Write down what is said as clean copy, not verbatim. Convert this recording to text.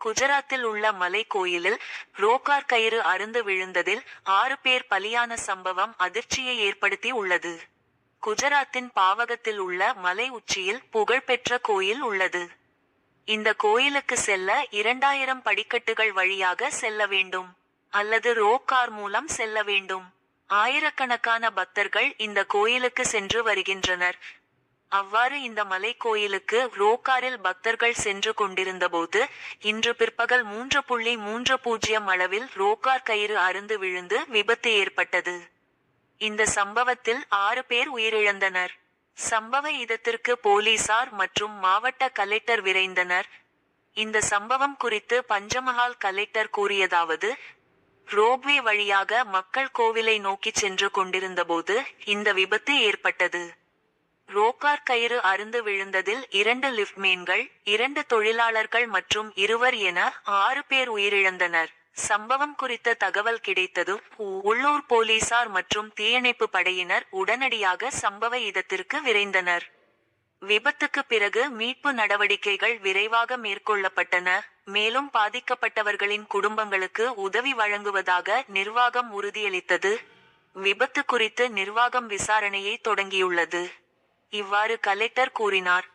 குஜராத்தில் உள்ள மலை கோயிலில் ரோக்கார் கயிறு அறுந்து விழுந்ததில் 6 பேர் பலியான சம்பவம் அதிர்ச்சியை ஏற்படுத்தி உள்ளது. குஜராத்தின் பாவகத்தில் உள்ள மலை உச்சியில் புகழ்பெற்ற கோயில் உள்ளது. இந்த கோயிலுக்கு செல்ல 2000 படிக்கட்டுகள் வழியாக செல்ல வேண்டும், அல்லது ரோப் கார் மூலம் செல்ல வேண்டும். ஆயிரக்கணக்கான பக்தர்கள் இந்த கோயிலுக்கு சென்று வருகின்றனர். அவ்வாறு இந்த மலை கோயிலுக்கு ரோக்காரில் பக்தர்கள் சென்று கொண்டிருந்தபோது இன்று பிற்பகல் 3:30 அளவில் ரோக்கார் கயிறு அறுந்து விழுந்து விபத்து ஏற்பட்டது. இந்த சம்பவத்தில் 6 பேர் உயிரிழந்தனர். சம்பவ இடத்திற்கு போலீசார் மற்றும் மாவட்ட கலெக்டர் விரைந்தனர். இந்த சம்பவம் குறித்து பஞ்சமஹால் கலெக்டர் கூறியதாவது: ரோப்வே வழியாக மக்கள் கோவிலை நோக்கி சென்று கொண்டிருந்தபோது இந்த விபத்து ஏற்பட்டது. ரோக்கார் கயிறு அறுந்து விழுந்ததில் 2 லிஃப்ட்மேன்கள், 2 தொழிலாளர்கள் மற்றும் 2 என 6 பேர் உயிரிழந்தனர். சம்பவம் குறித்த தகவல் கிடைத்ததும் உள்ளூர் போலீசார் மற்றும் தீயணைப்பு படையினர் உடனடியாக சம்பவ இடத்திற்கு விரைந்தனர். விபத்துக்கு பிறகு மீட்பு நடவடிக்கைகள் விரைவாக மேற்கொள்ளப்பட்டன. மேலும் பாதிக்கப்பட்டவர்களின் குடும்பங்களுக்கு உதவி வழங்குவதாக நிர்வாகம் உறுதியளித்தது. விபத்து குறித்து நிர்வாகம் விசாரணையை தொடங்கியுள்ளது. இவ்வாறு கலெக்டர் கூறினார்.